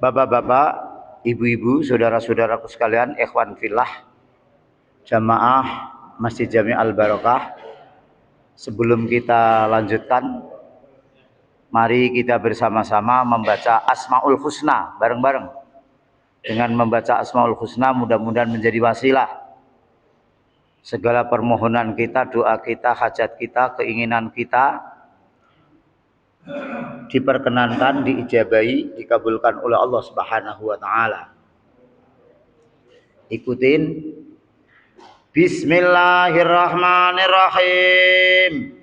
Bapak-bapak, ibu-ibu, saudara-saudaraku sekalian, ikhwan fillah, jamaah Masjid Jami Al-Barokah. Sebelum kita lanjutkan, mari kita bersama-sama membaca Asmaul Husna bareng-bareng. Dengan membaca Asmaul Husna mudah-mudahan menjadi wasilah. Segala permohonan kita, doa kita, hajat kita, keinginan kita diperkenankan, diijabahi, dikabulkan oleh Allah Subhanahu wa taala. Ikutin. Bismillahirrahmanirrahim.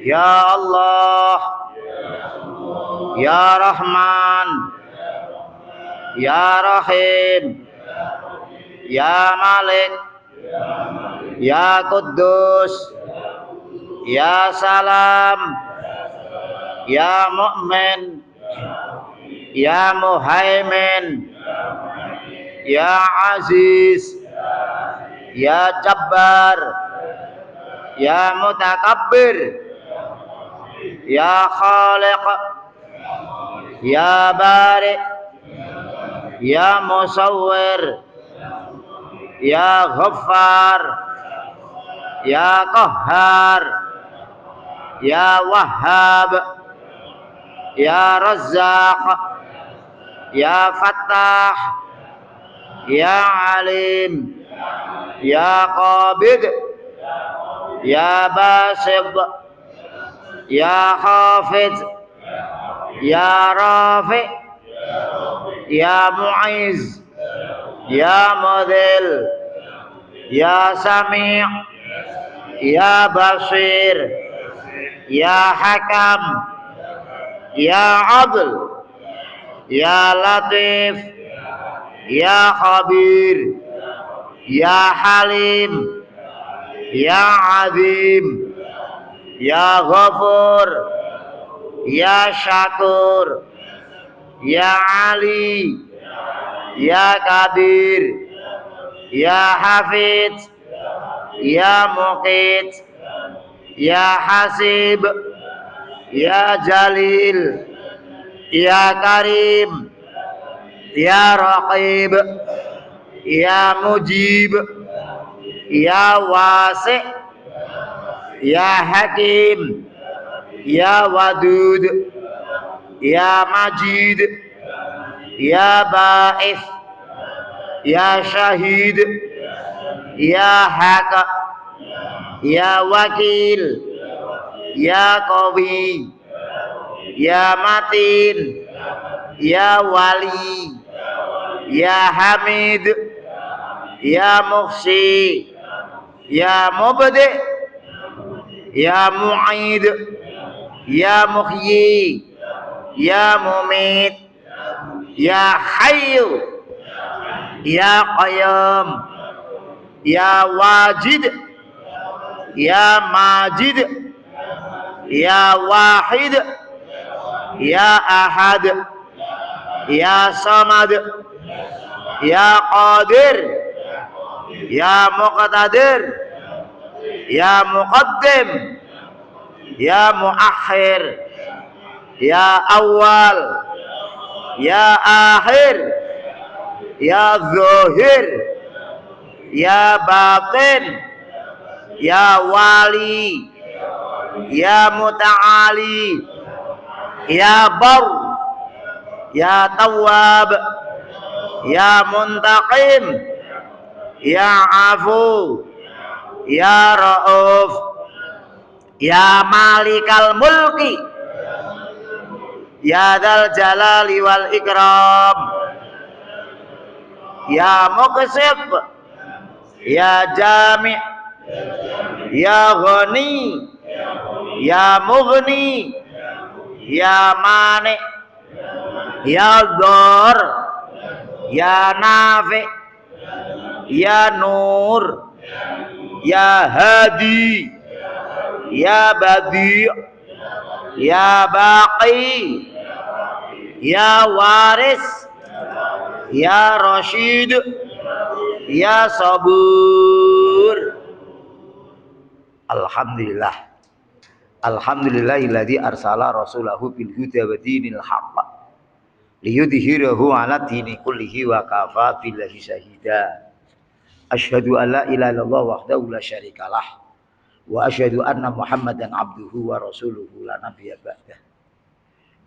Ya Allah, Ya Rahman, Ya Rahim, Ya Malik, Ya Quddus, Ya Salam, Ya Mu'min, Ya Muhaimin, Ya Aziz, Ya Jabbar, Ya Mutakabbir, Ya Khaliq, Ya Bari, Ya Musawwir, Ya Ghaffar, Ya Qahhar, Ya Wahhab, Ya Razzaq, Ya Fattah, Ya Alim, Ya Qabid, Ya Basid, Ya Hafiz, Ya Rafi, Ya Mu'iz, Ya Mudhil, Ya Sami', Ya Basir, Ya Hakam, Ya Adl, Ya Latif, Ya Khabir, Ya Halim, Ya Azim, Ya Ghafur, Ya Syakur, Ya Ali, Ya Qadir, Ya Hafidz, Ya Muqit, Ya Hasib, Ya Jalil, Ya Karim, Ya Raqib, Ya Mujib, Ya Wasi', Ya Hakim, Ya Wadud, Ya Majid, Ya Ba'ith, Ya Syahid, Ya Haq, Ya Wakil, Ya Qawi, Ya Matin, Ya Wali, Ya Hamid, Ya Muhsi, Ya Mubdi, Ya Mu'id, Ya Muhyi, Ya Mumit, Ya Hayyu, Ya Qayyum, Ya Wajid, Ya Majid, Ya Wahid, Ya Ahad, Ya Samad, Ya Qadir, Ya Muqtadir, Ya Muqaddim, Ya Muakhir, Ya Awal, Ya Akhir, Ya Zahir, Ya Batin, Ya Wali, Ya Muta'ali, Ya Bar, Ya Tawwab, Ya Muntaqim, Ya Afu, Ya Ra'uf, Ya Malikal Mulki, Ya Dzal Jalali wal Ikram, Ya Muqsit, Ya Jami', Ya Ghani, Ya Mughni, Ya Mani', Ya Dhar, Ya Nafi', Ya Nur, Ya Hadi, Ya Badi', Ya Baqi, Ya Waris, Ya Rashid, Ya Sabur. Alhamdulillah. Alhamdulillahilladzi arsala rasulahu bil huda wa dinil haqq liyudhhirahu 'ala dini kullihi wa kafa billahi syahida. Asyhadu an la ilaha illallah wahdahu la syarikalah wa asyhadu anna Muhammadan abduhu wa rasuluhu la nabiyya ba'dah.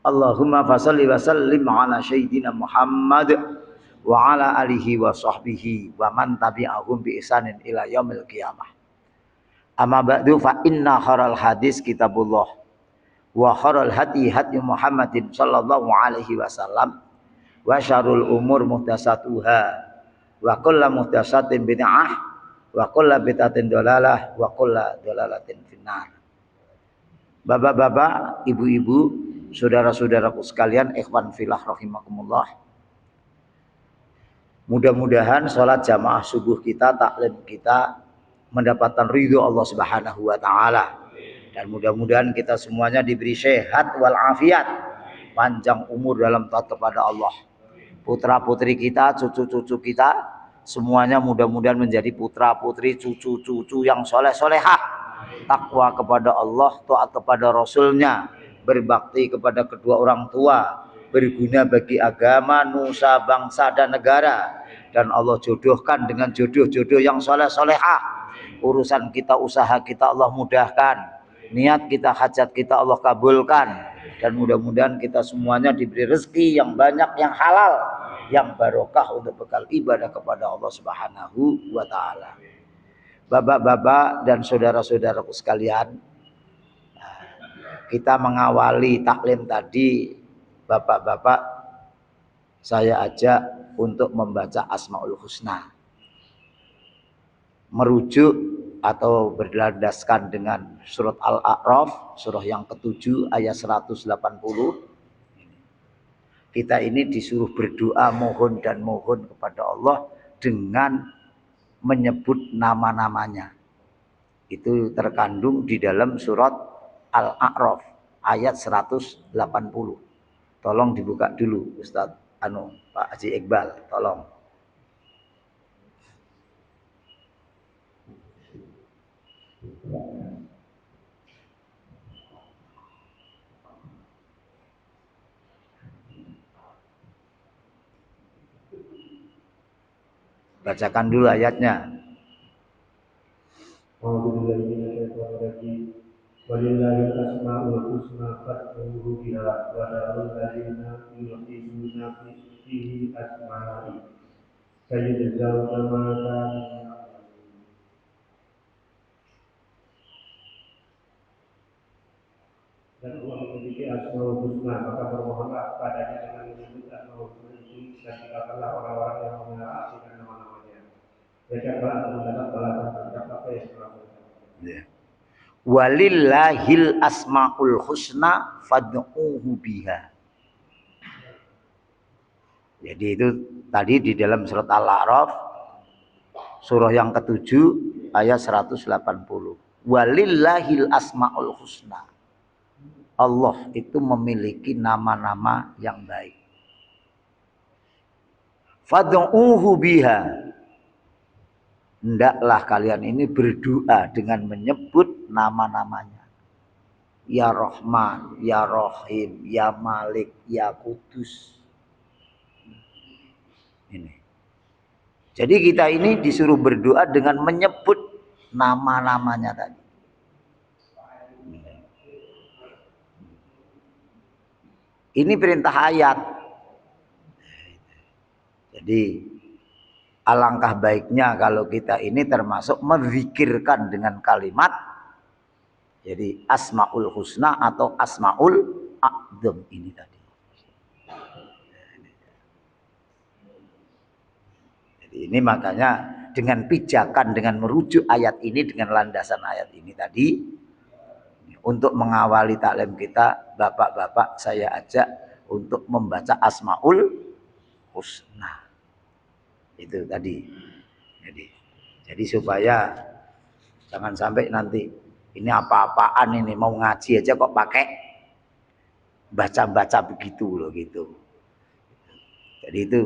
Allahumma fashalli wa sallim 'ala sayyidina Muhammad wa 'ala alihi wa sahbihi wa man tabi'ahum bi ihsanin ila yaumil qiyamah. Amma ba'du fa inna kharal hadis kitabullah wa kharal hadi hadi Muhammadin sallallahu alaihi wasallam wa syarrul umur muhdatsatuha wa kullu muhdatsatin bid'ah wa kullu bid'atin dhalalah wa kullu dhalalatin finnar. Bapak-bapak, ibu-ibu, saudara-saudaraku sekalian, ikhwan fillah rahimakumullah. Mudah-mudahan salat jamaah subuh kita, taklim kita mendapatkan ridho Allah Subhanahu wa taala. Dan mudah-mudahan kita semuanya diberi sehat wal afiat, panjang umur dalam taat kepada Allah. Putra-putri kita, cucu-cucu kita, semuanya mudah-mudahan menjadi putra-putri, cucu-cucu yang soleh-solehah, takwa kepada Allah, taat kepada Rasulnya, berbakti kepada kedua orang tua, berguna bagi agama, nusa, bangsa, dan negara. Dan Allah jodohkan dengan jodoh-jodoh yang soleh-solehah. Urusan kita, usaha kita Allah mudahkan, niat kita, hajat kita Allah kabulkan, dan mudah-mudahan kita semuanya diberi rezeki yang banyak, yang halal, yang barokah untuk bekal ibadah kepada Allah Subhanahu wa taala. Bapak-bapak dan saudara-saudaraku sekalian, kita mengawali taklim tadi, bapak-bapak saya ajak untuk membaca Asmaul Husna, merujuk atau berlandaskan dengan surat Al-A'raf, surah yang ke-7 ayat 180. Kita ini disuruh berdoa, mohon dan mohon kepada Allah dengan menyebut nama-namanya. Itu terkandung di dalam surat Al-A'raf ayat 180. Tolong dibuka dulu Ustadz Pak Haji Iqbal, tolong. Bacakan dulu ayatnya. Walillahil asmaul husna fad'uhu biha wa dharul ladzina yulhiduna fi asma'ihi sayajzawna ma kanu ya'malun. Dan Allah memiliki asmaul husna, maka bermohonlah padanya dengan menyebut asmaul husna itu, dan tinggalkanlah orang-orang yang mengartikan nama-namanya. Mereka akan mendapat balasan terhadap apa yang telah mereka lakukan. Walillahil asmaul husna fad'uhu biha. Jadi itu tadi di dalam surat Al-A'raf surah yang ke-7 ayat 180. Walillahil asmaul husna. Allah itu memiliki nama-nama yang baik. Fad'uhu biha. Hendaklah kalian ini berdoa dengan menyebut nama-namanya. Ya Rahman, Ya Rahim, Ya Malik, Ya Kudus. Ini. Jadi kita ini disuruh berdoa dengan menyebut nama-namanya tadi. Ini perintah ayat. Jadi alangkah baiknya kalau kita ini termasuk menzikirkan dengan kalimat jadi Asmaul Husna atau Asmaul A'dzam ini tadi. Jadi ini makanya dengan pijakan, dengan merujuk ayat ini, dengan landasan ayat ini tadi, untuk mengawali taklim kita, bapak-bapak saya ajak untuk membaca Asmaul Husna. Itu tadi. Jadi supaya jangan sampai nanti ini apa-apaan ini, mau ngaji aja kok pakai baca-baca begitu loh gitu. Jadi itu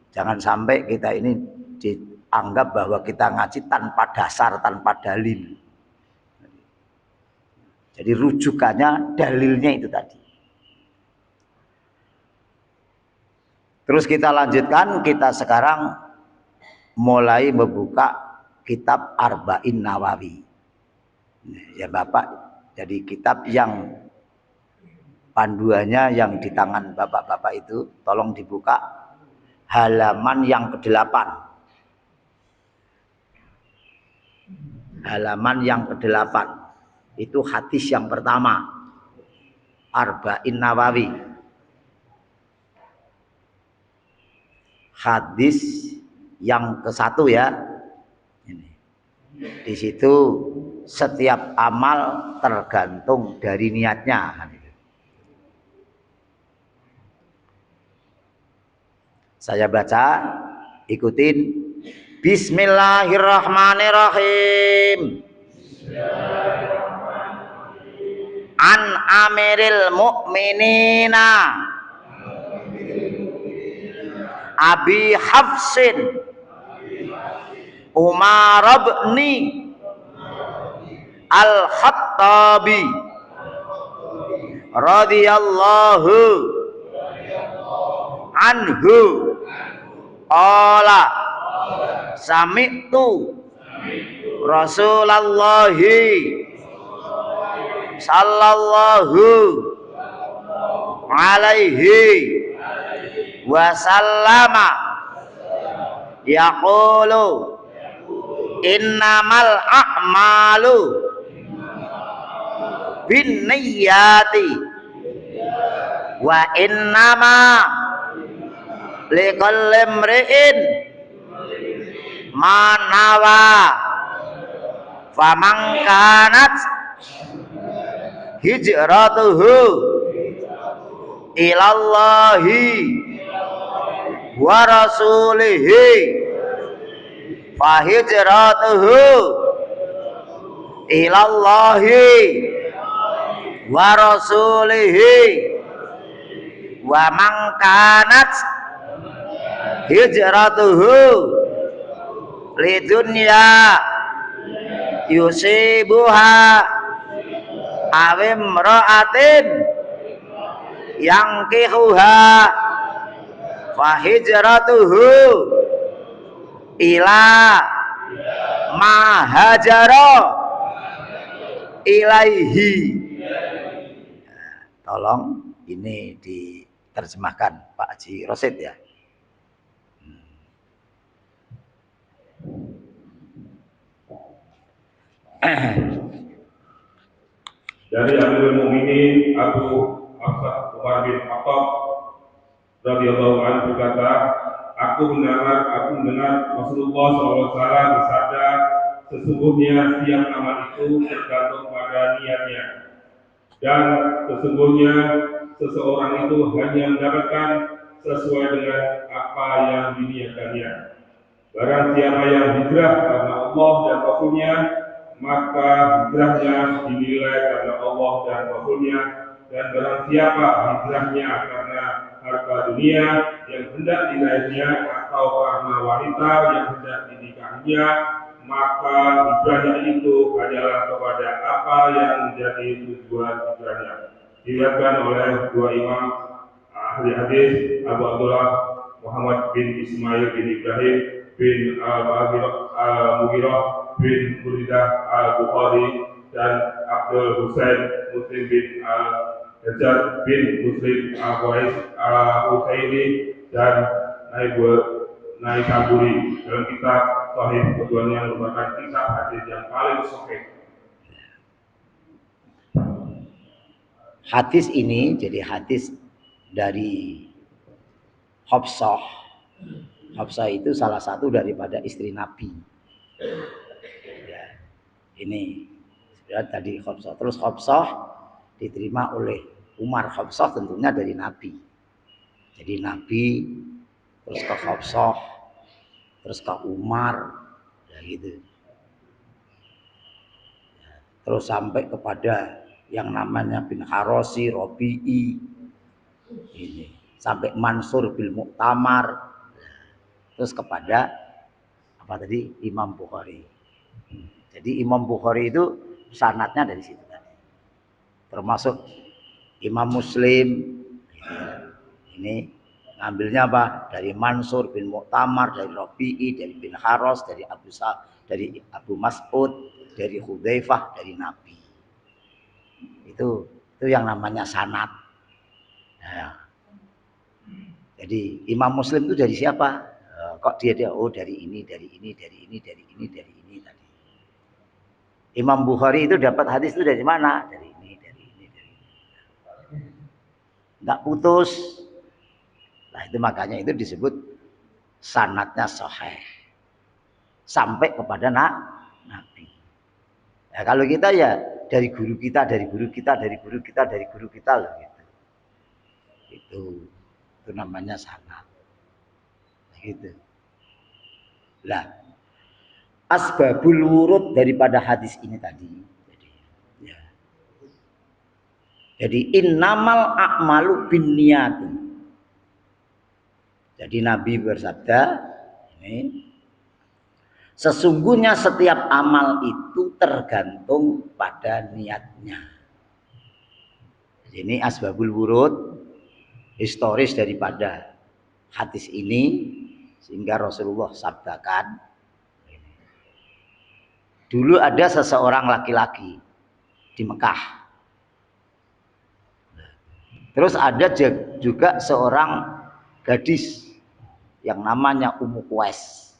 jangan sampai kita ini dianggap bahwa kita ngaji tanpa dasar, tanpa dalil. Jadi rujukannya, dalilnya itu tadi. Terus kita lanjutkan, kita sekarang mulai membuka kitab Arba'in Nawawi. Ya Bapak, jadi kitab yang panduannya yang di tangan Bapak-bapak itu, tolong dibuka halaman yang ke-8. Halaman yang ke-8. Itu hadis yang pertama. Arba'in Nawawi. Hadis yang ke-1 ya. Ini. Di situ setiap amal tergantung dari niatnya. Saya baca, ikutin. Bismillahirrahmanirrahim. An amiril mu'minina Abi Hafsin Umar ibni Al-Khattabi radhiyallahu anhu qala sami'tu Rasulullahi sallallahu alaihi wasallama yaqulu innamal a'malu binniyati wa innama likulli imri'in ma nawa faman kanat hijratuhu ilallahi wa rasulihi fa hijratuhu ilallahi wa rasulihi wa man kanat hijratuhu lidunya yusibuha awim ra'atin yangkihuha fa hijratuhu ila ma hajara ilaihi. Tolong ini diterjemahkan Pak Haji Rosid ya. Dari Amirul Mukminin Abu Hafsah Umar bin Khattab radhiyallahu anhu berkata, aku mendengar Rasulullah SAW bersabda, sesungguhnya setiap amal itu tergantung pada niatnya, dan sesungguhnya seseorang itu hanya mendapatkan sesuai dengan apa yang diniatkannya. Barang siapa yang hijrah karena Allah dan Rasulnya, maka hijrahnya dinilai karena Allah dan Rasulnya. Dan barang siapa hijrahnya karena harta dunia yang hendak diraihnya atau karena wanita yang hendak dinikahinya, maka hijrahnya itu hanyalah kepada apa yang menjadi tujuan hijrahnya. Diriwayatkan oleh dua imam ahli hadis, Abu Abdullah Muhammad bin Ismail bin Ibrahim bin Al-Mughirah bin Muridah Al-Bukhari dan Abdul Husain Muslim bin Al-Hajjaj bin Muslim Al-Qais Al-Husaini dan Naisaburi dalam kitab Sahih keduanya yang merupakan kitab hadis yang paling sahih. Hadis ini jadi hadis dari Hafsah. Hafsah itu salah satu daripada istri Nabi. Ya, ini ya, tadi Hafsah. Terus Hafsah diterima oleh Umar. Hafsah tentunya dari Nabi. Jadi Nabi, terus ke Hafsah, terus ke Umar, ya gitu. Terus sampai kepada yang namanya bin Harosi, Robi'i, ini sampai Mansur bil Mu'tamar, terus kepada apa tadi Imam Bukhari. Jadi Imam Bukhari itu sanadnya dari situ tadi. termasuk Imam Muslim. Ini ngambilnya apa? Dari Mansur bin Mu'tamar, dari Rabi'i, dari bin Haros, dari dari Abu Mas'ud, dari Hudzaifah, dari Nabi. Itu yang namanya sanad. Nah, jadi Imam Muslim itu dari siapa? Kok dia oh dari ini, dari ini, dari ini, dari ini, dari ini tadi. Imam Bukhari itu dapat hadis itu dari mana? Dari ini, dari ini, dari ini. Enggak putus. Nah, itu makanya itu disebut sanadnya sahih. Sampai kepada Nabi. Nah, kalau kita ya dari guru kita, dari guru kita, dari guru kita, dari guru kita loh gitu. Itu namanya sanad. Gitu. Lah, asbabul wurud daripada hadis ini tadi. Jadi innamal a'malu binniyati. Jadi Nabi bersabda, ini sesungguhnya setiap amal itu tergantung pada niatnya. Ini asbabul wurud, historis daripada hadis ini, sehingga Rasulullah sabdakan. Dulu ada seseorang laki-laki di Mekah. Terus ada juga seorang gadis yang namanya Ummu Qais.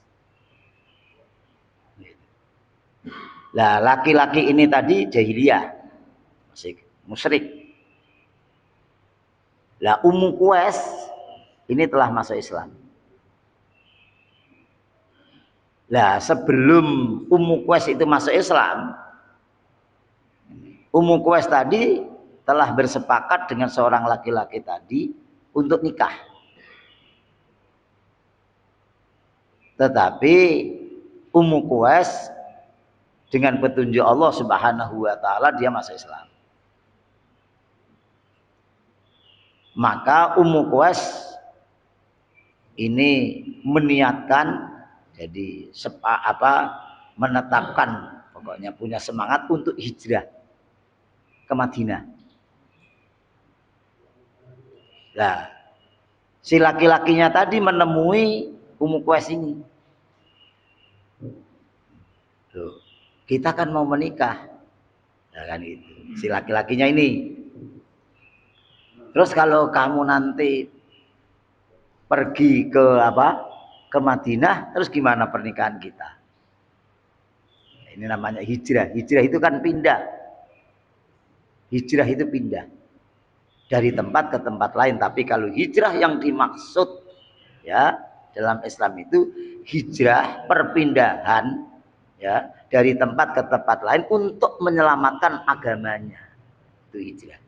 Lah laki-laki ini tadi jahiliyah, masih musyrik. Lah Ummu Qais ini telah masuk Islam. Lah sebelum Ummu Qais itu masuk Islam, Ummu Qais tadi telah bersepakat dengan seorang laki-laki tadi untuk nikah. Tetapi Ummu Qais dengan petunjuk Allah Subhanahu wa taala dia masuk Islam. Maka Ummu Qais ini meniatkan jadi menetapkan pokoknya punya semangat untuk hijrah ke Madinah. Nah, si laki-lakinya tadi menemui Ummu Qais ini. Loh, kita kan mau menikah. Nah, kan itu. Si laki-lakinya ini. Terus kalau kamu nanti pergi ke Ke Madinah, terus gimana pernikahan kita? Ini namanya hijrah. Hijrah itu kan pindah. Hijrah itu pindah dari tempat ke tempat lain. Tapi kalau hijrah yang dimaksud ya dalam Islam itu hijrah perpindahan ya dari tempat ke tempat lain untuk menyelamatkan agamanya. Itu hijrah.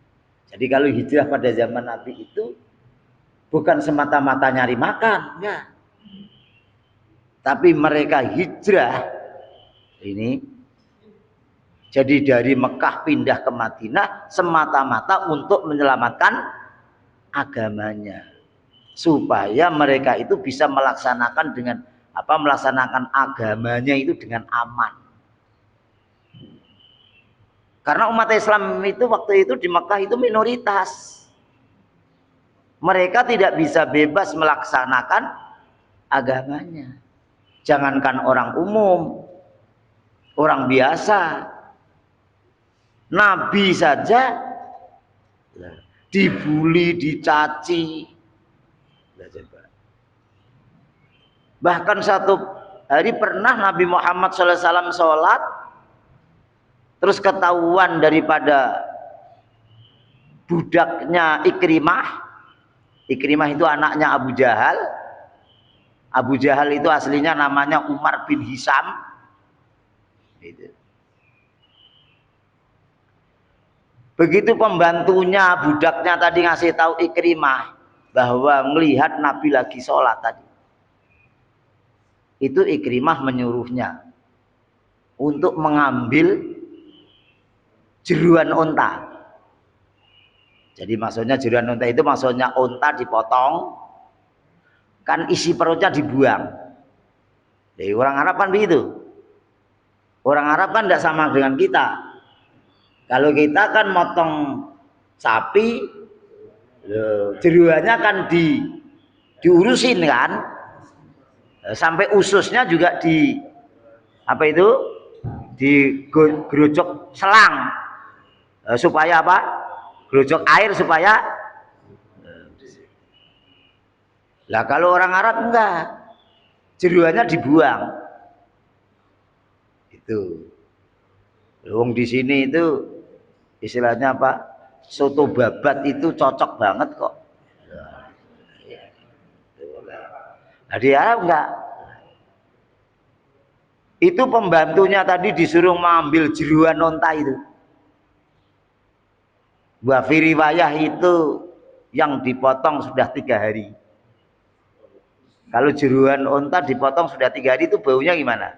Jadi kalau hijrah pada zaman Nabi itu bukan semata-mata nyari makan, ya. Tapi mereka hijrah ini jadi dari Mekah pindah ke Madinah semata-mata untuk menyelamatkan agamanya. Supaya mereka itu bisa melaksanakan melaksanakan agamanya itu dengan aman. Karena umat Islam itu waktu itu di Mekah itu minoritas. Mereka tidak bisa bebas melaksanakan agamanya. Jangankan orang umum, orang biasa, Nabi saja dibully, dicaci. Bahkan satu hari pernah Nabi Muhammad SAW sholat, terus ketahuan daripada budaknya Ikrimah. Ikrimah itu anaknya Abu Jahal. Abu Jahal itu aslinya namanya Umar bin Hisam. Begitu pembantunya, budaknya tadi ngasih tahu Ikrimah bahwa melihat Nabi lagi sholat tadi. Itu Ikrimah menyuruhnya untuk mengambil jeruan unta. Jadi maksudnya jeruan unta itu maksudnya unta dipotong, kan isi perutnya dibuang. Jadi orang Arab kan begitu. Orang Arab kan tidak sama dengan kita. Kalau kita kan motong sapi, jeruannya kan diurusin kan, sampai ususnya juga di apa itu, digerojok selang, supaya apa? Gerojok air supaya. Lah kalau orang Arab enggak, jeruannya dibuang. Itu. Wong di sini itu istilahnya apa? Soto babat itu cocok banget kok. Nah, di Arab enggak. Itu pembantunya tadi disuruh mengambil jeruan onta itu. Wa fi riwayah itu yang dipotong sudah 3 hari. Kalau jeruan onta dipotong sudah 3 hari itu baunya gimana?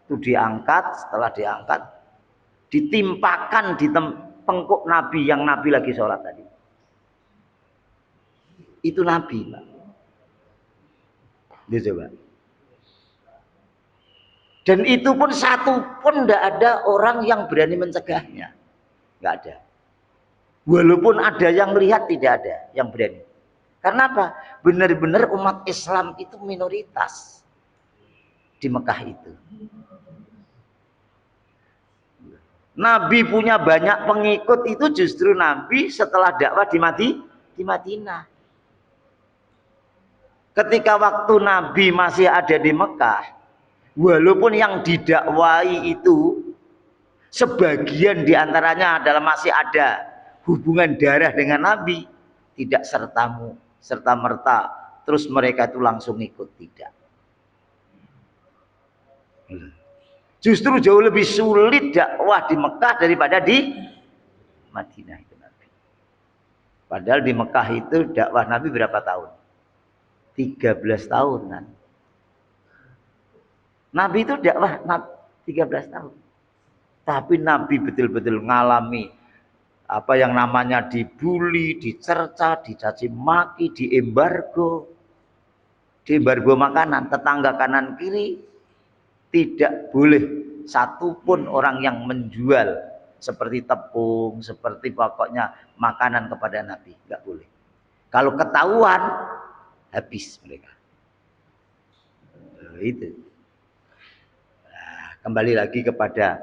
Itu diangkat, setelah diangkat ditimpakan di tengkuk Nabi yang Nabi lagi sholat tadi. Itu Nabi, Pak. Dia coba. Dan itu pun satu pun tidak ada orang yang berani mencegahnya. Nggak ada. Walaupun ada yang melihat, tidak ada yang berani. Karena apa? Benar-benar umat Islam itu minoritas di Mekah itu. Nabi punya banyak pengikut itu justru Nabi setelah dakwah di Madinah. Ketika waktu Nabi masih ada di Mekah, walaupun yang didakwai itu sebagian diantaranya adalah masih ada hubungan darah dengan Nabi, tidak serta-merta terus mereka itu langsung ikut, tidak. Justru jauh lebih sulit dakwah di Mekah daripada di Madinah itu Nabi. Padahal di Mekah itu dakwah Nabi berapa tahun? 13 tahunan. Nabi itu dakwah 13 tahun. Tapi Nabi betul-betul ngalami apa yang namanya dibully, dicerca, dicaci maki, diembargo makanan. Tetangga kanan kiri tidak boleh satupun orang yang menjual seperti tepung, seperti pokoknya makanan kepada Nabi, nggak boleh. Kalau ketahuan habis mereka. Itu. Nah, kembali lagi kepada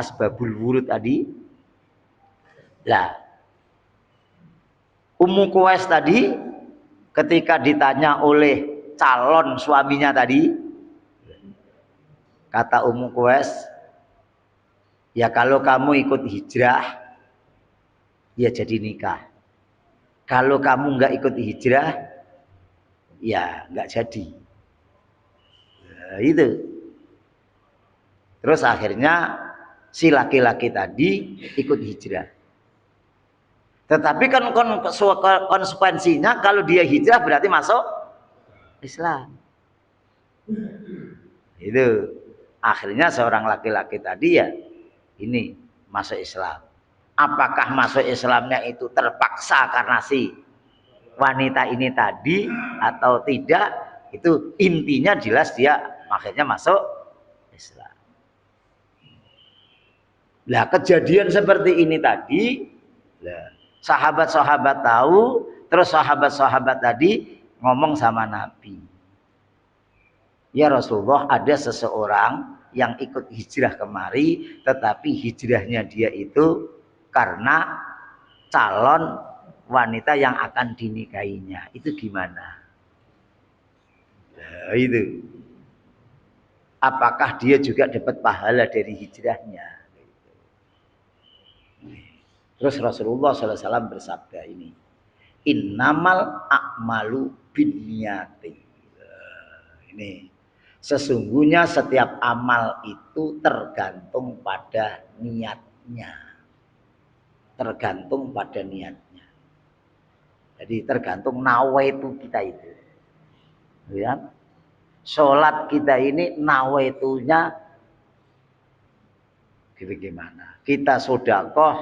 asbabul wurud tadi. Lah, Ummu Qais tadi ketika ditanya oleh calon suaminya tadi, kata Ummu Qais, ya kalau kamu ikut hijrah, ya jadi nikah. Kalau kamu nggak ikut hijrah, ya nggak jadi. Nah, itu. Terus akhirnya si laki-laki tadi ikut hijrah. Tetapi kan konsekuensinya kalau dia hijrah berarti masuk Islam. Itu. Akhirnya seorang laki-laki tadi ya ini masuk Islam. Apakah masuk Islamnya itu terpaksa karena si wanita ini tadi atau tidak, itu intinya jelas dia akhirnya masuk Islam. Nah, kejadian seperti ini tadi, sahabat-sahabat tahu, terus sahabat-sahabat tadi ngomong sama Nabi, ya Rasulullah, ada seseorang yang ikut hijrah kemari, tetapi hijrahnya dia itu karena calon wanita yang akan dinikahinya. Itu gimana? Nah, itu. Apakah dia juga dapat pahala dari hijrahnya? Terus Rasulullah SAW bersabda ini, innamal a'malu binniyati. Ini sesungguhnya setiap amal itu tergantung pada niatnya. Tergantung pada niatnya. Jadi tergantung nawaitu kita itu. Ya. Sholat kita ini nawaitunya gimana? Kita sedekah,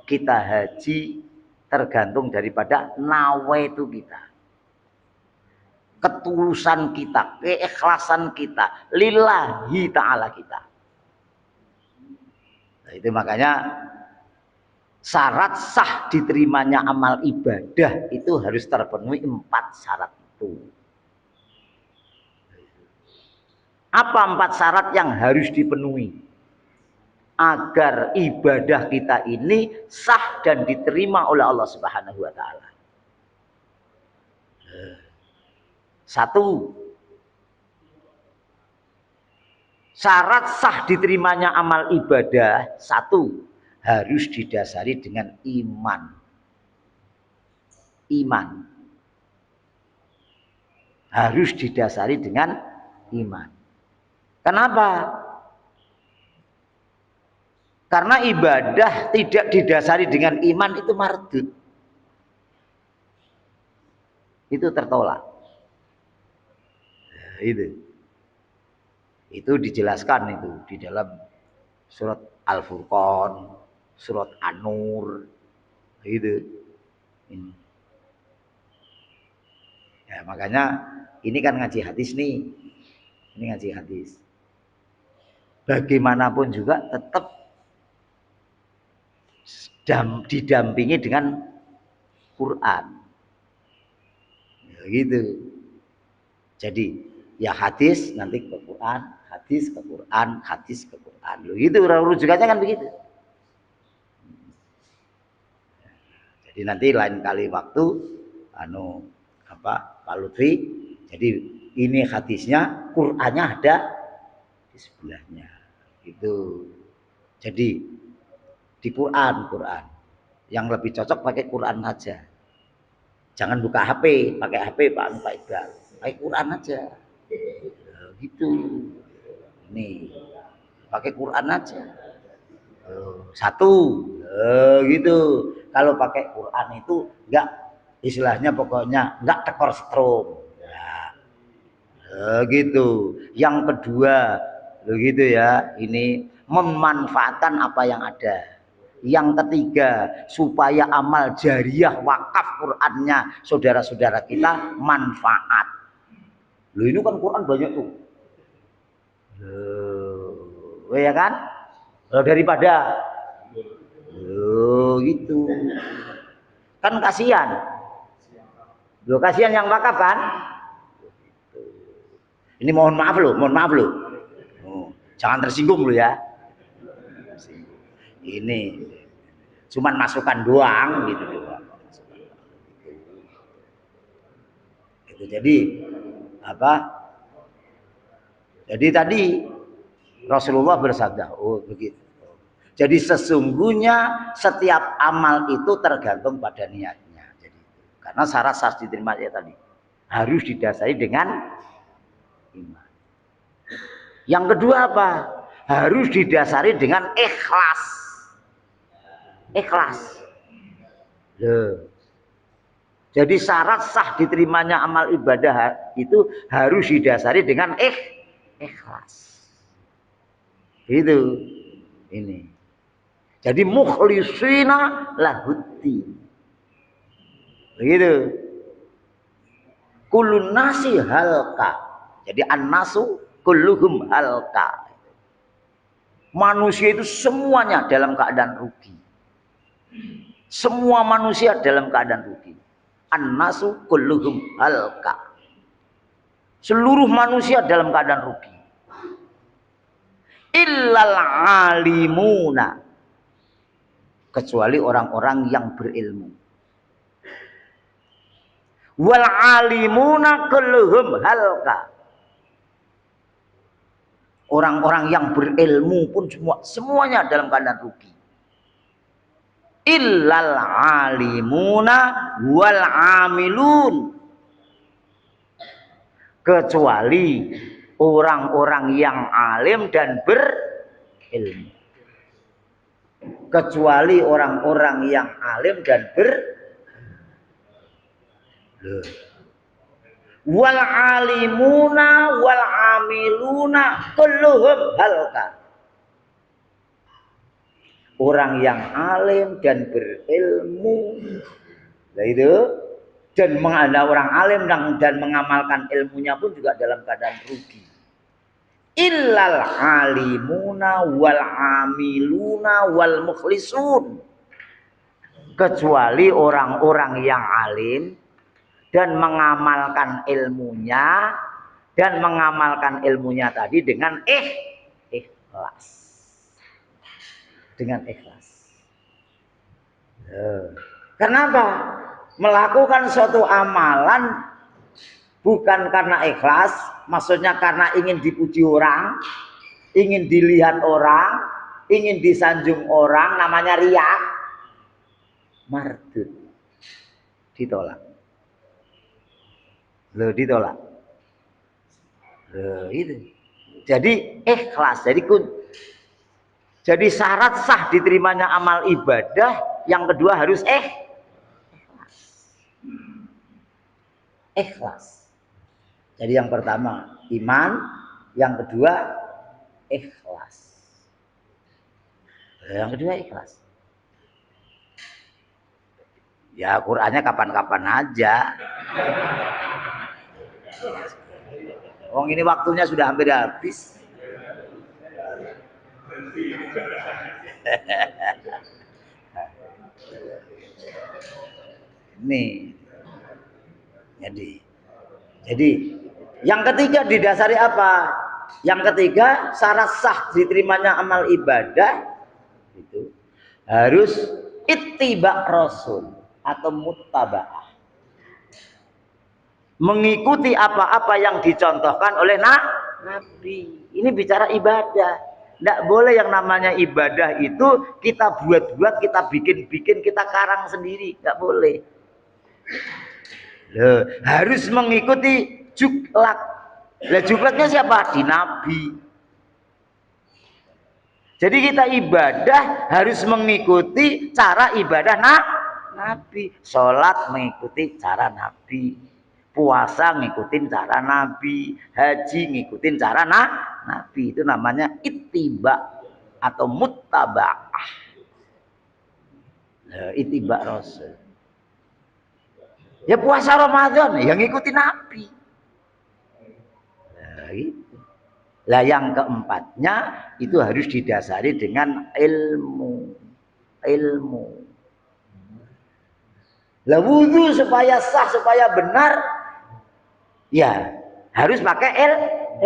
kita haji, tergantung daripada nawaitu kita. Ketulusan kita, keikhlasan kita, lillahi ta'ala kita. Itu makanya syarat sah diterimanya amal ibadah itu harus terpenuhi 4 syarat itu. Apa 4 syarat yang harus dipenuhi agar ibadah kita ini sah dan diterima oleh Allah Subhanahu wa taala? 1. Syarat sah diterimanya amal ibadah 1 harus didasari dengan iman. Iman harus didasari dengan iman. Kenapa? Karena ibadah tidak didasari dengan iman itu mardud. Itu tertolak. Itu dijelaskan itu di dalam surat Al-Furqan, surat An-Nur. Gitu. Ini. Ya, makanya ini kan ngaji hadis nih. Ini ngaji hadis. Bagaimanapun juga tetap didampingi dengan Quran. Ya, gitu. Jadi ya hadis nanti ke Quran, hadis ke Quran, hadis ke Quran. Loh, gitu rujukannya kan begitu. Jadi nanti lain kali waktu Pak Lutfi, jadi ini hadisnya, Qurannya ada di sebelahnya. Itu. Jadi di Quran. Yang lebih cocok pakai Quran aja. Jangan buka HP, pakai HP Pak Iqbal. Pakai Quran aja. Gitu. Nih. Pakai Quran aja. 1. Gitu. Kalau pakai Quran itu enggak, istilahnya pokoknya enggak tekor setrum. Ya. Gitu. Yang kedua, begitu ya, ini memanfaatkan apa yang ada. Yang ketiga, supaya amal jariyah wakaf Qur'annya saudara-saudara kita manfaat. Loh, ini kan Quran banyak tuh. Loh, ya kan? Loh, daripada gitu. Kan kasihan. Loh, kasihan yang wakaf kan? Ini mohon maaf loh. Jangan tersinggung loh ya. Ini cuman masukan doang gitu. Itu jadi apa? Jadi tadi Rasulullah bersabda, oh begitu. Jadi sesungguhnya setiap amal itu tergantung pada niatnya. Jadi karena syarat sah diterima ya tadi harus didasari dengan iman. Yang kedua apa? Harus didasari dengan ikhlas. Ikhlas. Loh. Jadi syarat sah diterimanya amal ibadah itu harus didasari dengan ikhlas. Itu. Ini. Jadi mukhlisina lahuddin. Begitu. Kullun nasi halka. Jadi an-nasu kulluhum halka. Manusia itu semuanya dalam keadaan rugi. Semua manusia dalam keadaan rugi. An-nasu kulluhum halka. Seluruh manusia dalam keadaan rugi. Illal alimuna. Kecuali orang-orang yang berilmu. Wal alimuna kulluhum halka. Orang-orang yang berilmu pun semuanya dalam keadaan rugi. Illal alimuna wal amilun. Kecuali orang-orang yang alim dan berilmu. Kecuali orang-orang yang alim dan wal alimuna wal amiluna kulluhum halka. Orang yang alim dan berilmu, nah itu, dan ada orang alim dan mengamalkan ilmunya pun juga dalam keadaan rugi. illal alimuna wal amiluna wal mukhlisun, kecuali orang-orang yang alim dan mengamalkan ilmunya, dan mengamalkan ilmunya tadi dengan ikhlas, dengan ikhlas. Kenapa? Melakukan suatu amalan bukan karena ikhlas, maksudnya karena ingin dipuji orang, ingin dilihat orang, ingin disanjung orang, namanya riya, mardud, ditolak. Loh, ditolak. Loh, itu. Jadi ikhlas. Jadi syarat sah diterimanya amal ibadah yang kedua harus ikhlas. Ikhlas. Jadi yang pertama iman, yang kedua ikhlas. Yang kedua ikhlas. Ya Qur'annya kapan-kapan aja. Wong ini waktunya sudah hampir habis. Nih. Jadi yang ketiga didasari apa? Yang ketiga syarat sah diterimanya amal ibadah itu harus ittiba rasul atau muttabaah, mengikuti apa-apa yang dicontohkan oleh Nabi. Ini bicara ibadah. Tidak boleh yang namanya ibadah itu kita buat-buat, kita bikin-bikin, kita karang sendiri. Tidak boleh. Loh, harus mengikuti juklak. Lah juklaknya siapa? Di Nabi. Jadi kita ibadah harus mengikuti cara ibadah Nabi. Sholat mengikuti cara Nabi. Puasa ngikutin cara Nabi. Haji ngikutin cara Nabi. Itu namanya ittiba atau muttabaah. Ittiba Rasul. Ya puasa Ramadan yang ngikutin Nabi. Nah, itu. Lah yang keempatnya itu harus didasari dengan ilmu. Lah wudhu supaya sah, supaya benar, ya harus pakai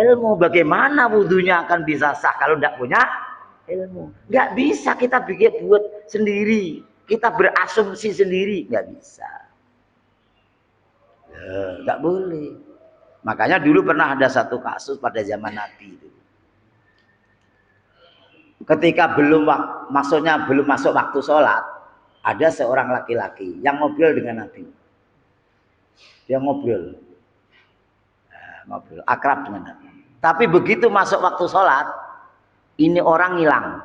ilmu. Bagaimana wudhunya akan bisa sah kalau tidak punya ilmu? Nggak bisa kita bikin buat sendiri, kita berasumsi sendiri, nggak bisa. Nggak boleh. Makanya dulu pernah ada satu kasus pada zaman Nabi itu. Ketika belum masuk waktu sholat, ada seorang laki-laki yang ngobrol dengan Nabi. Dia ngobrol akrab dengan Nabi. Tapi begitu masuk waktu sholat, ini orang hilang.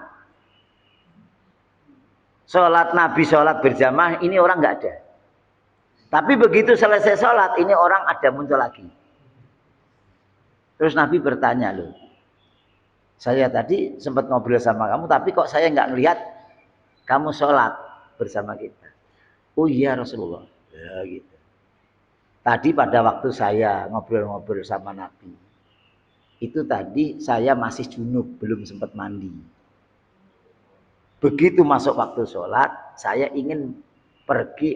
Sholat Nabi, sholat berjamaah, ini orang nggak ada. Tapi begitu selesai sholat, ini orang ada muncul lagi. Terus Nabi bertanya, loh, saya tadi sempat ngobrol sama kamu, tapi kok saya nggak ngelihat kamu sholat bersama kita. Oh iya Rasulullah. Ya gitu. Tadi pada waktu saya ngobrol-ngobrol sama Nabi, itu tadi saya masih junub, belum sempat mandi. Begitu masuk waktu sholat, saya ingin pergi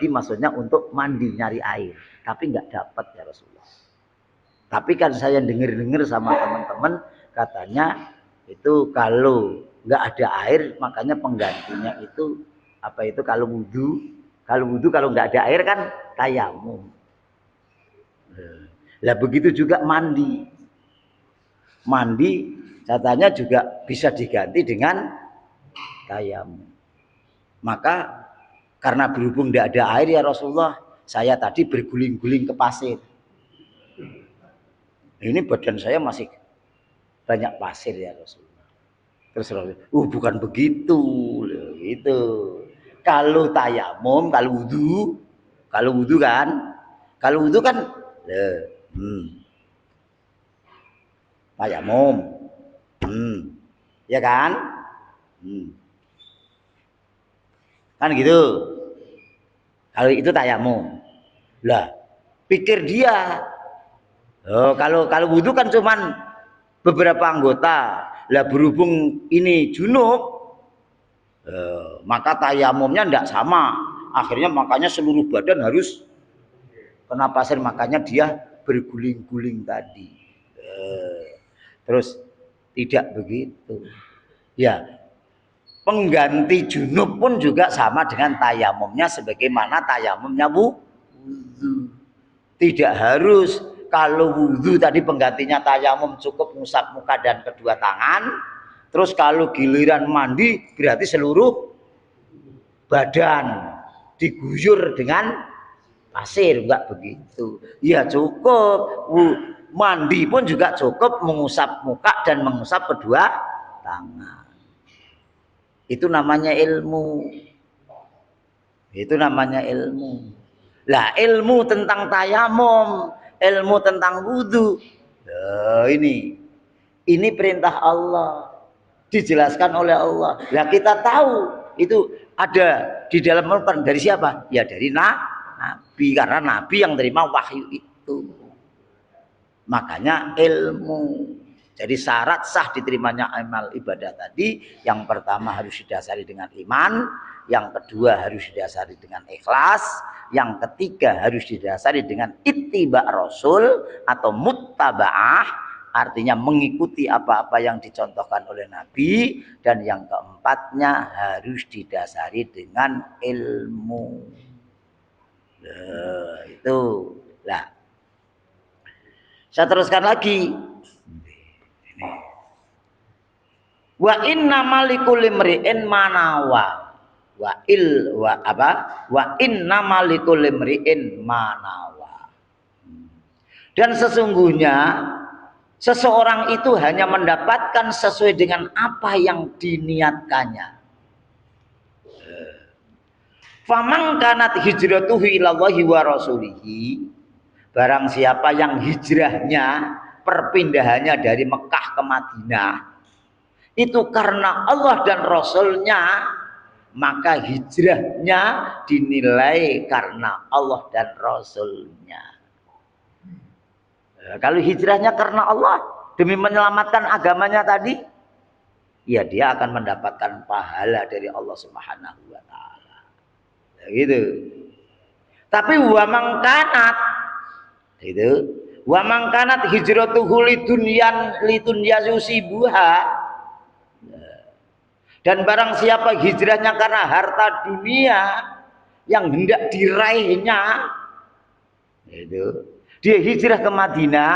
maksudnya untuk mandi, nyari air, tapi nggak dapat ya Rasulullah. Tapi kan saya dengar sama teman-teman katanya itu kalau nggak ada air, makanya penggantinya itu kalau wudhu kalau nggak ada air kan tayamum. Lah begitu juga mandi katanya juga bisa diganti dengan tayamum. Maka karena berhubung tidak ada air ya Rasulullah, saya tadi berguling-guling ke pasir. Ini badan saya masih banyak pasir ya Rasulullah. Terus Rasulullah, bukan begitu, gitu. Kalau tayamum, kalau wudhu kan, tayamum, ya kan, kan gitu. Kalau itu tayamum, lah pikir dia. Oh, kalau wudhu kan cuman beberapa anggota. Lah berhubung ini junub, maka tayamumnya tidak sama. Akhirnya makanya seluruh badan harus kena pasir, makanya dia berguling-guling tadi. Terus tidak begitu. Ya, pengganti junub pun juga sama dengan tayamumnya sebagaimana tayamumnya wudhu. Tidak harus kalau wudhu tadi penggantinya tayamum cukup ngusap muka dan kedua tangan. Terus kalau giliran mandi berarti seluruh badan diguyur dengan pasir, enggak begitu. Ya cukup mandi pun juga cukup mengusap muka dan mengusap kedua tangan. Itu namanya ilmu. Itu namanya ilmu. Lah ilmu tentang tayamum, ilmu tentang wudhu, ini perintah Allah, dijelaskan oleh Allah. Lah kita tahu itu ada di dalam Al-Quran dari siapa? Ya dari Nabi, karena Nabi yang terima wahyu itu. Makanya ilmu. Jadi syarat sah diterimanya amal ibadah tadi, yang pertama harus didasari dengan iman, yang kedua harus didasari dengan ikhlas, yang ketiga harus didasari dengan ittiba rasul atau muttaba'ah, artinya mengikuti apa-apa yang dicontohkan oleh Nabi, dan yang keempatnya harus didasari dengan ilmu. Itu lah. Saya teruskan lagi. Wa inna malikul imri'in manawa. Wa inna malikul imri'in manawa. Dan sesungguhnya seseorang itu hanya mendapatkan sesuai dengan apa yang diniatkannya. Faman kanat hijratuhu ilallahi wa rasulihi, barang siapa yang hijrahnya, perpindahannya dari Mekah ke Madinah itu karena Allah dan Rasulnya, maka hijrahnya dinilai karena Allah dan Rasulnya. Kalau hijrahnya karena Allah demi menyelamatkan agamanya tadi, ya dia akan mendapatkan pahala dari Allah Subhanahu wa taala. Gitu. Tapi wa mangkanat itu, wa mangkanat hijratuhu lidunyan yusibuha, dan barang siapa hijrahnya karena harta dunia yang hendak diraihnya, itu dia hijrah ke Madinah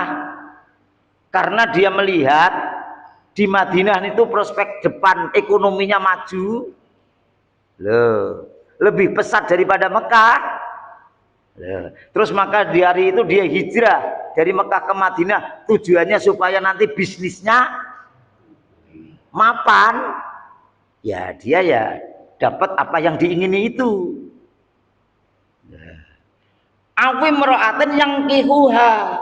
karena dia melihat di Madinah itu prospek depan ekonominya maju, lebih pesat daripada Mekah. Terus maka di hari itu dia hijrah dari Mekah ke Madinah, tujuannya supaya nanti bisnisnya mapan. Ya dia ya dapat apa yang diingini itu. Awim ro'atin yang kihuha.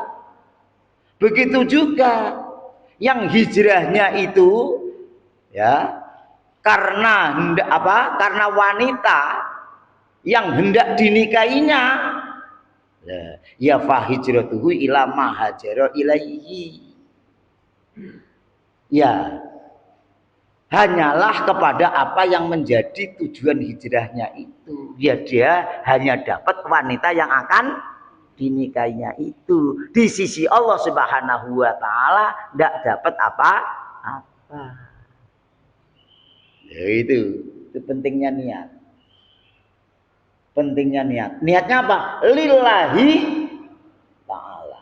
Begitu juga yang hijrahnya itu ya karena hendak apa? Karena wanita yang hendak dinikahinya. Ya fa hijratuhu ila ma hajara ilaihi. Ya hanyalah kepada apa yang menjadi tujuan hijrahnya itu. Ya dia hanya dapat wanita yang akan dinikahinya itu. Di sisi Allah Subhanahu wa taala tidak dapat apa-apa. Ya itu pentingnya niat. Pentingnya niat. Niatnya apa? Lillahi ta'ala.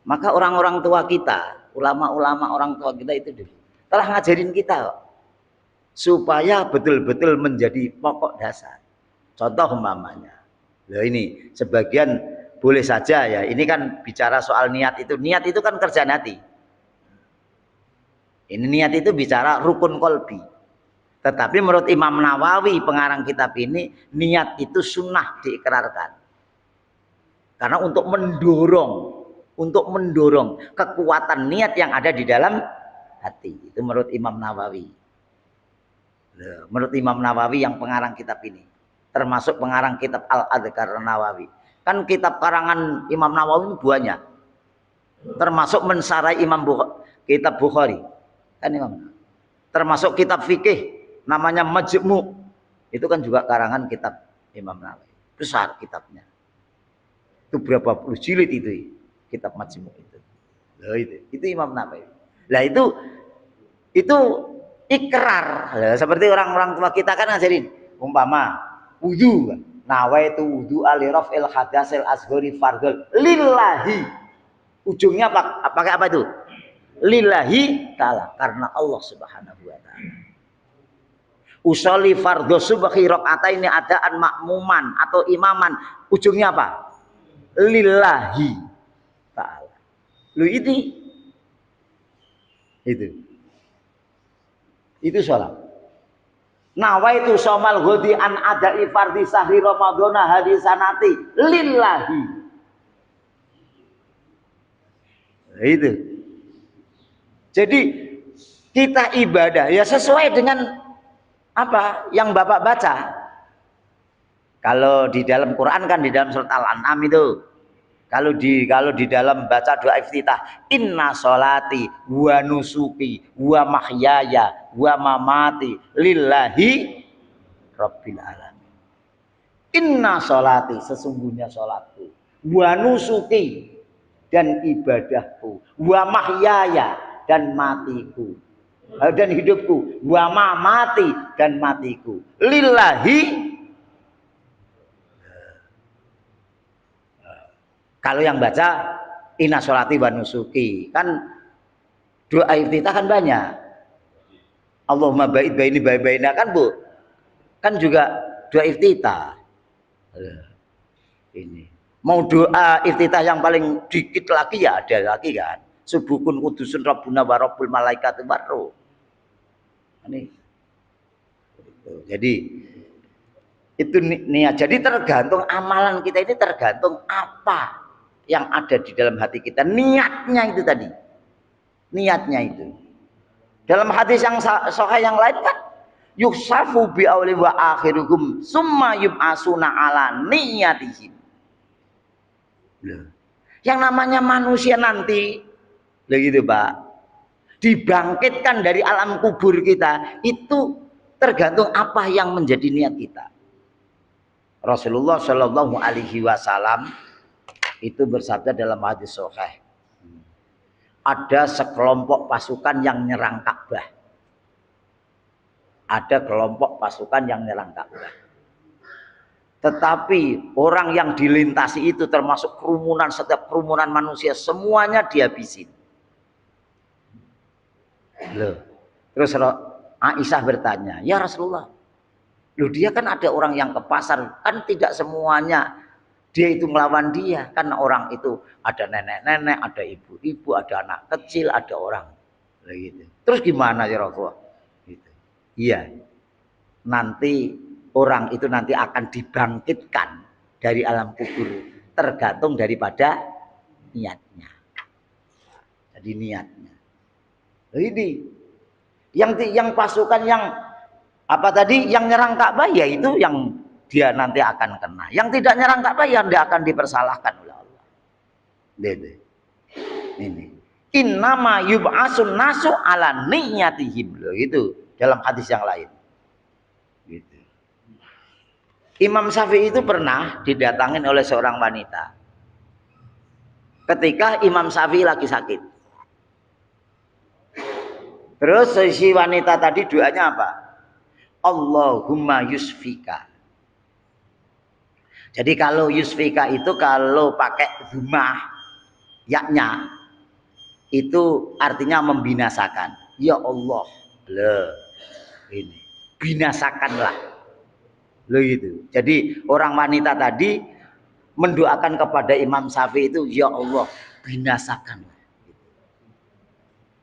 Maka orang-orang tua kita, ulama-ulama orang tua kita itu dulu telah ngajarin kita supaya betul-betul menjadi pokok dasar. Contoh umpamanya, loh ini sebagian boleh saja ya. Ini kan bicara soal niat itu. Niat itu kan kerjaan hati. Ini niat itu bicara rukun kolbi. Tetapi menurut Imam Nawawi pengarang kitab ini, niat itu sunnah diikrarkan. Karena untuk mendorong kekuatan niat yang ada di dalam hati. Itu menurut Imam Nawawi. Menurut Imam Nawawi yang pengarang kitab ini, termasuk pengarang kitab Al-Adhkar Nawawi. Kan kitab karangan Imam Nawawi ini banyak. termasuk mensarai kitab Bukhari kan Imam, termasuk kitab fikih namanya Majmu', itu kan juga karangan kitab Imam Nawawi, besar kitabnya, itu berapa puluh jilid itu kitab Majmu' itu. Loh, itu Imam Nawawi. Lah itu ikrar. Lah, seperti orang-orang tua kita kan ngajarin umpama wudu, nawaitu wudu alirafil hadasil asghari fardhul lillahi, ujungnya pakai apa itu? Lillahi ta'ala, karena Allah Subhanahu wa ta'ala. Usolli fardhu subhi rakaataini adaan makmuman atau imaman, ujungnya apa? Lillahi ta'ala. Lu itu sholat. Nawaitu somal ghodi an adai fardhi sahri ramadhana hadisanati lillahi. Itu. Jadi kita ibadah ya sesuai dengan apa yang Bapak baca. Kalau di dalam Quran kan di dalam surat Al-An'am itu. Kalau di dalam baca doa iftitah, inna sholati wa nusuki wa mahyaya wa mamati lillahi rabbil alamin. Inna sholati, sesungguhnya sholatku, wa nusuki, dan ibadahku, wa mahyaya, dan matiku, dan hidupku, wa mamati, dan matiku, lillahi. Kalau yang baca inna sholati wa nusuki, kan doa iftitah kan banyak. Allahumma ba'id baini baina kan Bu. Kan juga doa iftitah. Ini. Mau doa iftitah yang paling dikit lagi ya ada lagi kan. Subukun kudusun rabbuna wa rabbul malaikati warruh. Ini. Jadi itu niat. Jadi tergantung amalan kita ini, tergantung apa yang ada di dalam hati kita, niatnya itu tadi, niatnya itu. Dalam hadis yang sahih yang lain kan, yusafu bi awli wa akhirukum summa yub'asuna ala niyatihim. Yang namanya manusia nanti, begitu Pak, dibangkitkan dari alam kubur kita itu tergantung apa yang menjadi niat kita. Rasulullah Shallallahu Alaihi Wasallam itu bersabda dalam hadis sahih, ada sekelompok pasukan yang nyerang Ka'bah. Ada kelompok pasukan yang nyerang Ka'bah. Tetapi orang yang dilintasi itu termasuk kerumunan, setiap kerumunan manusia semuanya dihabisin. Loh. Terus Aisyah bertanya, ya Rasulullah, loh dia kan ada orang yang ke pasar, kan tidak semuanya dia itu melawan dia, kan orang itu ada nenek-nenek, ada ibu-ibu, ada anak kecil, ada orang gitu. Terus gimana ya Rasulullah? Gitu. Iya, nanti orang itu nanti akan dibangkitkan dari alam kubur, tergantung daripada niatnya. Jadi niatnya. Ini yang pasukan yang apa tadi yang nyerang Ka'bah, ya itu yang dia nanti akan kena. Yang tidak nyerang Ka'bah yang dia akan dipersalahkan oleh Allah. Ini. Innama yub'asun nasu ala niyatihim. Loh, itu dalam hadis yang lain. Gitu. Imam Syafi'i itu pernah didatangin oleh seorang wanita. Ketika Imam Syafi'i lagi sakit. Terus si wanita tadi doanya apa? Allahumma yusfika. Jadi kalau yusfika itu kalau pakai humah yaknya itu artinya membinasakan. Ya Allah, loh, ini binasakanlah. Loh itu. Jadi orang wanita tadi mendoakan kepada Imam Syafi'i itu, ya Allah, binasakanlah.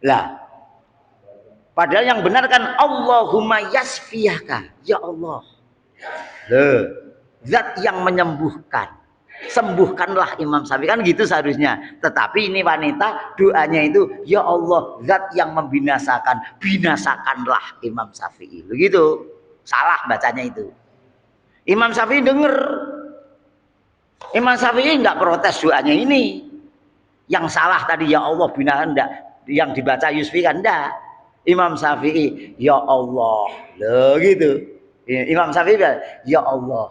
Lah, padahal yang benar kan Allahumma yasfiyaka, ya Allah. Loh, zat yang menyembuhkan, sembuhkanlah Imam Syafi'i, kan gitu seharusnya. Tetapi ini wanita doanya itu, ya Allah, zat yang membinasakan, binasakanlah Imam Syafi'i. Begitu, salah bacanya itu. Imam Syafi'i dengar, Imam Syafi'i nggak protes doanya ini. Yang salah tadi ya Allah bina enggak, yang dibaca Yusfi kan enggak. Imam Syafi'i ya Allah. Loh gitu. Imam Syafi'i ya Allah,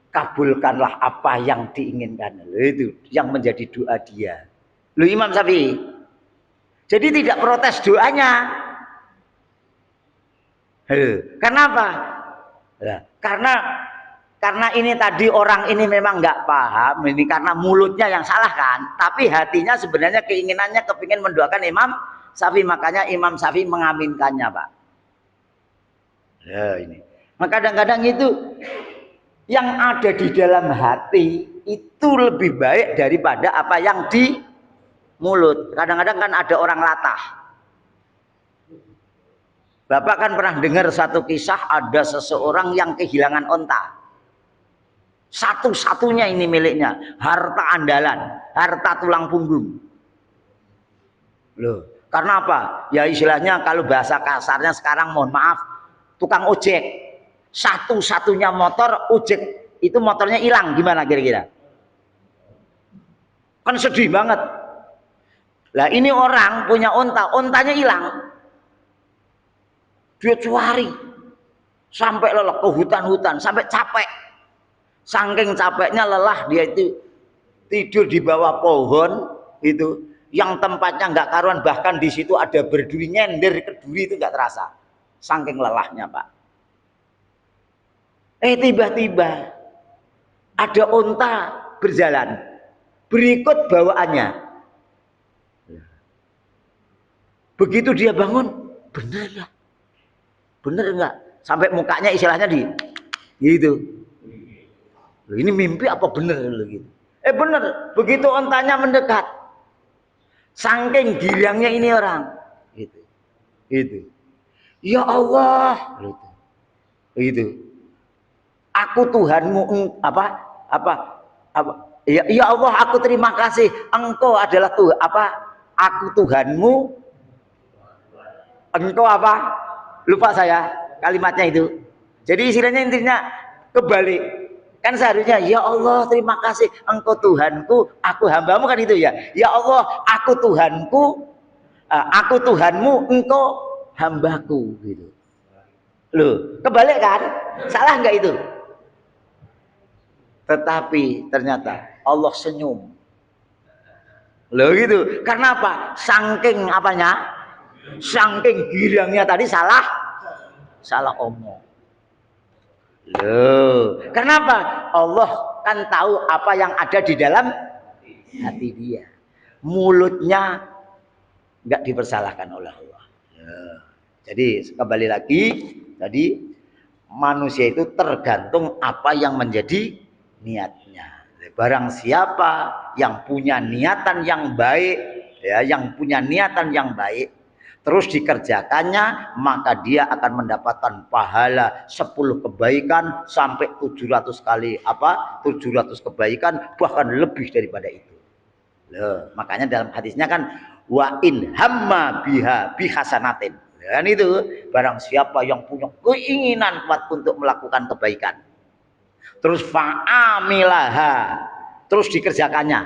kabulkanlah apa yang diinginkan. Loh, itu yang menjadi doa dia. Loh Imam Syafi'i. Jadi tidak protes doanya. Kenapa? Karena ini tadi orang ini memang nggak paham, ini karena mulutnya yang salah kan, tapi hatinya sebenarnya keinginannya kepingin mendoakan Imam Syafi'i, makanya Imam Syafi'i mengaminkannya, Pak. Ya ini. Maka kadang-kadang itu yang ada di dalam hati itu lebih baik daripada apa yang di mulut. Kadang-kadang kan ada orang latah. Bapak kan pernah dengar satu kisah, ada seseorang yang kehilangan onta. Satu-satunya ini miliknya, harta andalan, harta tulang punggung. Loh, karena apa? Ya istilahnya kalau bahasa kasarnya sekarang, mohon maaf, tukang ojek. Satu-satunya motor ojek itu motornya hilang, gimana kira-kira? Kan sedih banget. Lah ini orang punya onta, ontanya hilang. Dia cari sampai lelah ke hutan-hutan, sampai capek. Saking capeknya lelah dia itu tidur di bawah pohon itu, yang tempatnya nggak karuan, bahkan di situ ada berduri, nyender ke duri itu nggak terasa. Saking lelahnya, Pak. Tiba-tiba ada onta berjalan, berikut bawaannya. Begitu dia bangun, bener nggak? Bener nggak? Sampai mukanya istilahnya gitu. Loh, ini mimpi apa bener gitu? Bener. Begitu ontanya mendekat, saking girangnya ini orang, gitu. Ya Allah, gitu. Aku Tuhanmu, ya Allah, aku terima kasih. Engkau adalah Tuhan, aku Tuhanmu. Engkau apa? Lupa saya kalimatnya itu. Jadi istilahnya intinya kebalik. Kan seharusnya ya Allah terima kasih, engkau Tuhanku, aku hambamu, kan itu ya. Ya Allah, aku Tuhanku, aku Tuhanmu, engkau hambaku, gitu. Loh, kebalik kan? Salah nggak itu? Tetapi ternyata Allah senyum. Loh gitu. Karena apa? Saking apanya? Saking girangnya tadi salah omong. Loh, kenapa? Allah kan tahu apa yang ada di dalam hati dia. Mulutnya nggak dipersalahkan oleh Allah. Jadi kembali lagi tadi, manusia itu tergantung apa yang menjadi niatnya. Barang siapa yang punya niatan yang baik, ya, yang punya niatan yang baik, terus dikerjakannya, maka dia akan mendapatkan pahala 10 kebaikan sampai 700 kali 700 kebaikan, bahkan lebih daripada itu. Loh, makanya dalam hadisnya kan wa in hamma biha bihasanatin. Dan itu barang siapa yang punya keinginan kuat untuk melakukan kebaikan, terus fa'amilaha, terus dikerjakannya,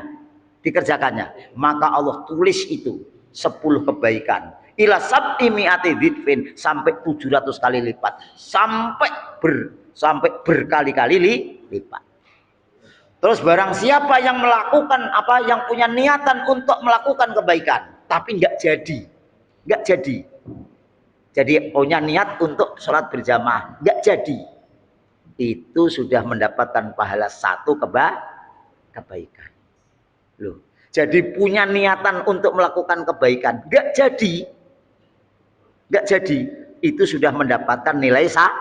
maka Allah tulis itu 10 kebaikan ila sab'i mi'ati dhifin, sampai 700 kali lipat, sampai berkali-kali lipat. Terus barang siapa yang melakukan yang punya niatan untuk melakukan kebaikan tapi nggak jadi, punya niat untuk sholat berjamaah nggak jadi, itu sudah mendapatkan pahala 1 kebaikan. Loh, jadi punya niatan untuk melakukan kebaikan nggak jadi, itu sudah mendapatkan nilai 1.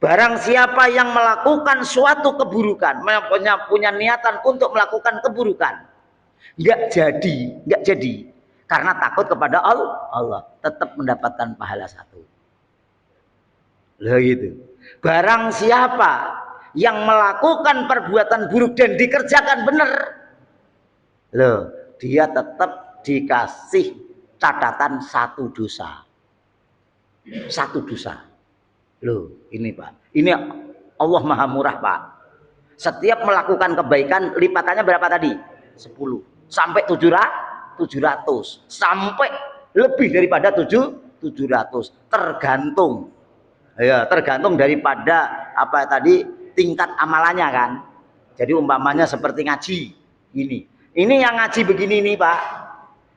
Barang siapa yang melakukan suatu keburukan, punya niatan untuk melakukan keburukan, nggak jadi, karena takut kepada Allah, tetap mendapatkan pahala 1. Loh gitu. Barang siapa yang melakukan perbuatan buruk dan dikerjakan benar, loh, dia tetap dikasih catatan 1 dosa. 1 dosa. Loh, ini Pak. Ini Allah Maha Murah, Pak. Setiap melakukan kebaikan lipatannya berapa tadi? 10. sampai 700 sampai lebih daripada 700 tergantung ya, tergantung daripada apa tadi tingkat amalannya kan. Jadi umpamanya seperti ngaji ini yang ngaji begini nih Pak,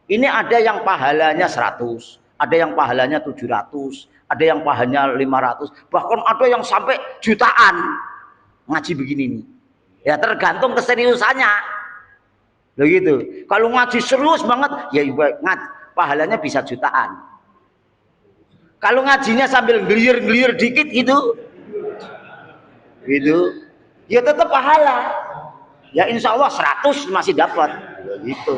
ini ada yang pahalanya 100, ada yang pahalanya 700, ada yang pahalanya 500, bahkan ada yang sampai jutaan ngaji begini nih. Ya tergantung keseriusannya. Begitu. Kalau ngaji serius banget, ya pahalanya bisa jutaan. Kalau ngajinya sambil gelir-gelir dikit gitu, ya tetap pahala. Ya insya Allah 100 masih dapat. Begitu.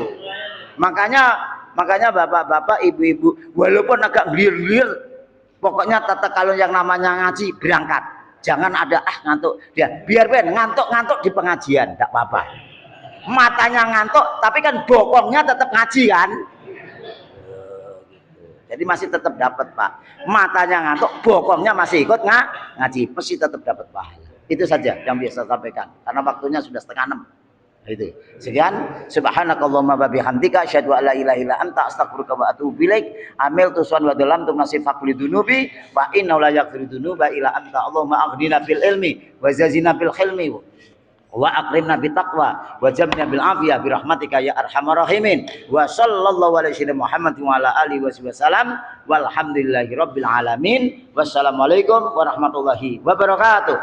Makanya bapak-bapak, ibu-ibu, walaupun agak gelir-gelir, pokoknya tetap kalau yang namanya ngaji berangkat. Jangan ada ngantuk dia. Biar ngantuk-ngantuk di pengajian, tidak apa-apa. Matanya ngantuk, tapi kan bokongnya tetap ngaji kan. Jadi masih tetap dapat Pak. Matanya ngantuk, bokongnya masih ikut ngaji, pasti tetap dapat pahala. Itu saja yang bisa saya sampaikan. Karena waktunya sudah 5:30. Itu. Sekian, subhanakallahumma wa bihamdika asyhadu an la ilaha illa anta astaghfiruka wa atubu ilaik. Amiltu suan wa dalam tu nasib faqli dunubi wa inna la yaghfiru dunuba illa anta. Allahumma aghnina bil ilmi wa zazina bil hilmi wa akrimna bit taqwa wa jamna bil afiyah bi rahmatika ya arhamar rahimin. Wa sallallahu alaihi Muhammad wa ala alihi wasallam walhamdulillahi rabbil alamin. Wassalamualaikum warahmatullahi wabarakatuh.